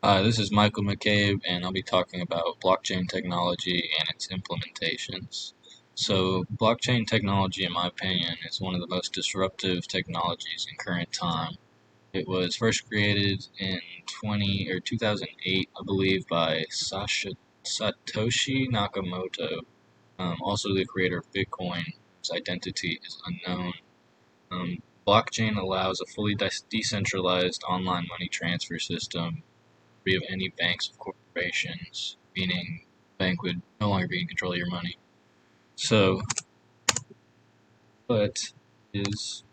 Hi, this is Michael McCabe, and I'll be talking about blockchain technology and its implementations. So, blockchain technology, in my opinion, is one of the most disruptive technologies in current time. It was first created in 2008, I believe, by Satoshi Nakamoto, also the creator of Bitcoin. His identity is unknown. Blockchain allows a fully decentralized online money transfer system free of any banks or corporations, meaning the bank would no longer be in control of your money. So, what is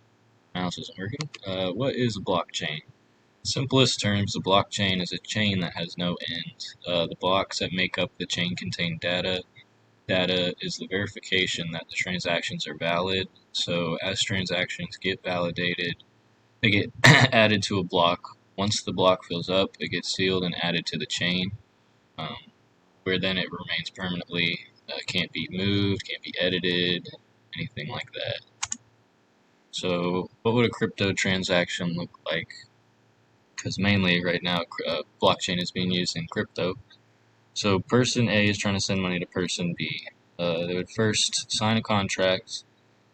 mouse isn't working? What is a blockchain? In simplest terms, a blockchain is a chain that has no end. The blocks that make up the chain contain data. Data is the verification that the transactions are valid. So, as transactions get validated, they get added to a block. Once the block fills up, it gets sealed and added to the chain. Um, where then it remains permanently, can't be moved, can't be edited, anything like that. So, what would a crypto transaction look like? Because mainly right now, blockchain is being used in crypto. So, person A is trying to send money to person B. They would first sign a contract,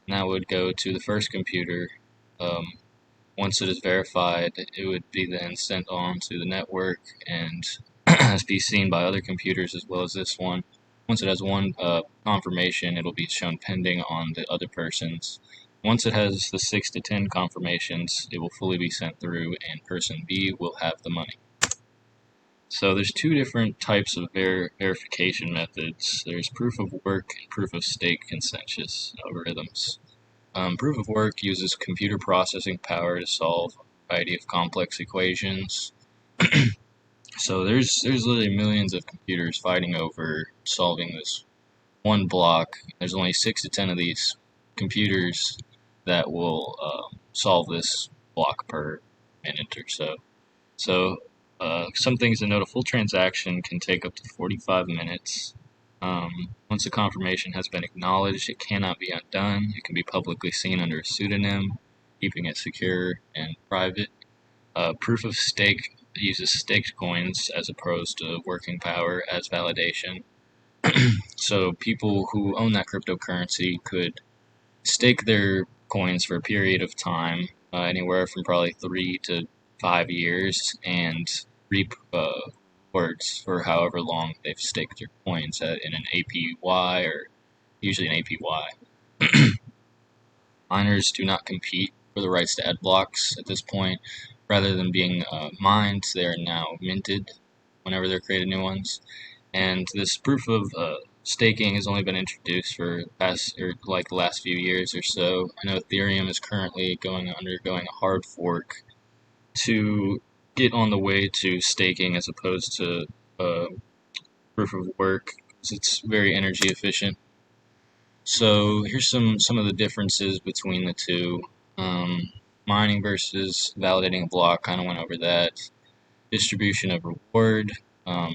and that would go to the first computer. Um, Once it is verified, it would be then sent on to the network and be seen by other computers as well as this one. Once it has one confirmation, it'll be shown pending on the other person's. Once it has the 6 to 10 confirmations, it will fully be sent through, and person B will have the money. So there's two different types of verification methods. There's proof of work and proof of stake consensus algorithms. Proof of work uses computer processing power to solve a variety of complex equations. So there's literally millions of computers fighting over solving this one block. There's only 6 to 10 of these computers that will solve this block per minute or so. So some things to note: a full transaction can take up to 45 minutes. Once a confirmation has been acknowledged, it cannot be undone. It can be publicly seen under a pseudonym, keeping it secure and private. Proof of stake uses staked coins as opposed to working power as validation. So people who own that cryptocurrency could stake their coins for a period of time, anywhere from probably 3 to 5 years, and reap rewards for however long they've staked their coins in an APY or usually an APY. Miners do not compete for the rights to add blocks at this point. Rather than being mined, they are now minted whenever they're created new ones. And this proof of staking has only been introduced for the last few years or so. I know Ethereum is currently undergoing a hard fork to get on the way to staking as opposed to uh, proof of work, because it's very energy efficient. So here's some of the differences between the two. Um, Mining versus validating a block, kind of went over that. Distribution of reward.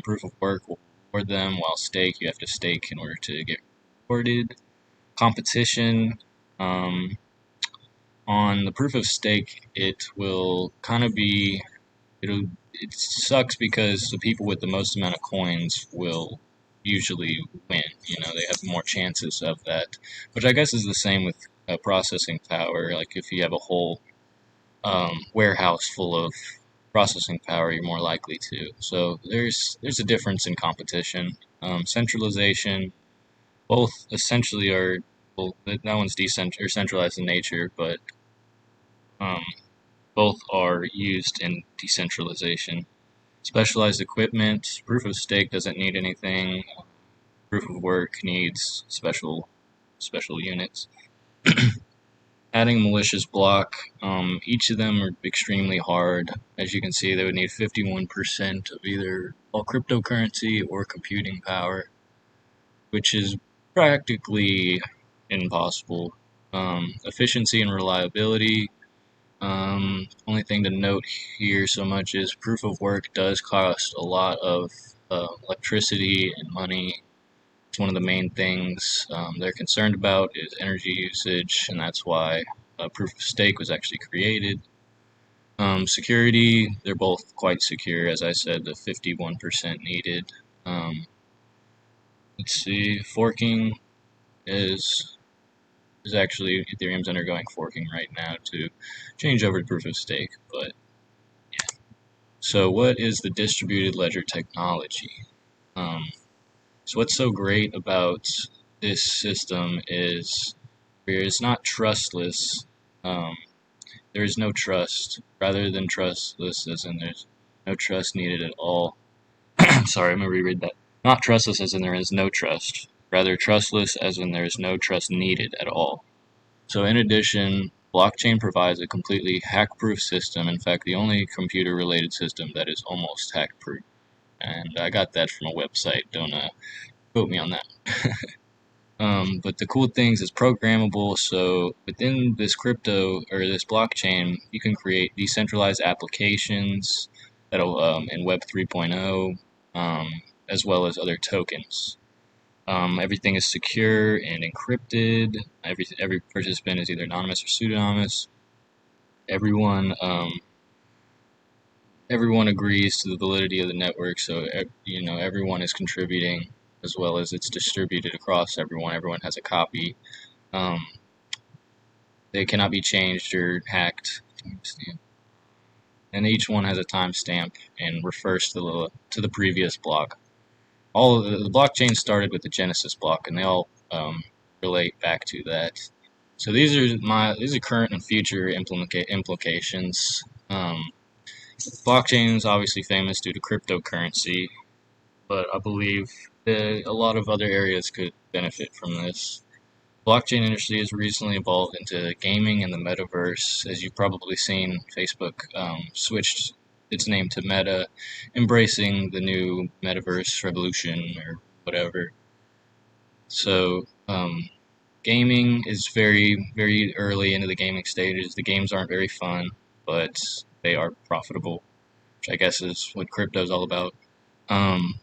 Proof of work will reward them, while stake, you have to stake in order to get rewarded. Competition. Um, on the proof of stake, it will kind of be. It sucks because the people with the most amount of coins will usually win. They have more chances of that, which I guess is the same with processing power. Like if you have a whole warehouse full of processing power, you're more likely to. So there's a difference in competition. Centralization, both essentially are, well, that one's centralized in nature, but um, both are used in decentralization. Specialized equipment, proof of stake doesn't need anything. Proof of work needs special units. Adding malicious block, each of them are extremely hard. As you can see, they would need 51% of either all cryptocurrency or computing power, which is practically impossible. Efficiency and reliability. Only thing to note here so much is proof of work does cost a lot of electricity and money. It's one of the main things they're concerned about is energy usage, and that's why proof of stake was actually created. Security, they're both quite secure, as I said, the 51% needed. Um, let's see, forking is actually Ethereum's undergoing forking right now to change over to proof of stake. But so, what is the distributed ledger technology? Um, so, what's so great about this system is it's not trustless. Um, there is no trust, rather than trustless, as in there's no trust needed at all. Sorry, I'm gonna reread that. Not trustless, as in there is no trust. Rather, trustless, as in there is no trust needed at all. So in addition, blockchain provides a completely hack-proof system. In fact, the only computer-related system that is almost hack-proof. And I got that from a website. Don't quote me on that. But the cool things is programmable. So within this crypto or this blockchain, you can create decentralized applications that'll in Web 3.0, as well as other tokens. Everything is secure and encrypted. Every participant is either anonymous or pseudonymous. Everyone everyone agrees to the validity of the network, so everyone is contributing as well as it's distributed across everyone. Everyone has a copy. Um, they cannot be changed or hacked, and each one has a timestamp and refers to the previous block. All of the blockchain started with the Genesis block, and they all relate back to that. So these are current and future implications. Blockchain is obviously famous due to cryptocurrency, but I believe that a lot of other areas could benefit from this. Blockchain industry has recently evolved into gaming and the metaverse. As you've probably seen, Facebook switched its name to Meta, embracing the new metaverse revolution or whatever. So, gaming is very, very early into the gaming stages. The games aren't very fun, but they are profitable, which I guess is what crypto is all about. Um,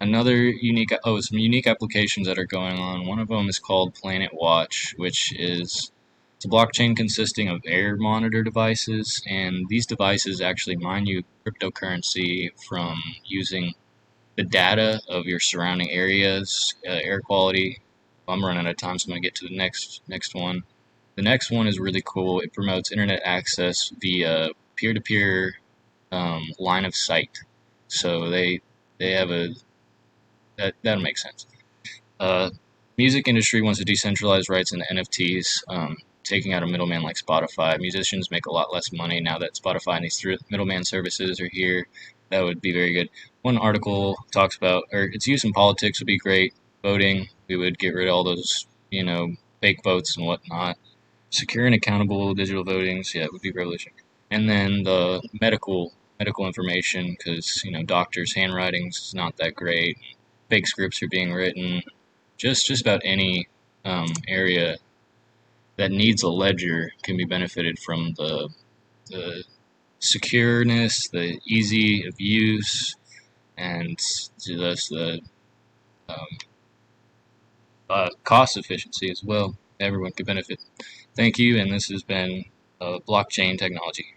some unique applications that are going on. One of them is called Planet Watch, which is it's a blockchain consisting of air monitor devices, and these devices actually mine you cryptocurrency from using the data of your surrounding areas, air quality. I'm running out of time, so I'm gonna get to the next one. The next one is really cool. It promotes internet access via peer-to-peer line of sight. So they have a that'll make sense. Uh, Music industry wants to decentralize rights into NFTs, taking out a middleman like Spotify. Musicians make a lot less money now that Spotify and these middleman services are here. That would be very good. One article talks about, or its use in politics would be great. Voting, we would get rid of all those, fake votes and whatnot. Secure and accountable digital votings, yeah, it would be revolutionary. And then the medical information, because doctors' handwritings is not that great. Fake scripts are being written. Just about any area that needs a ledger can be benefited from the secureness, the easy of use, and just the um, cost efficiency as well. Everyone could benefit. Thank you, and this has been blockchain technology.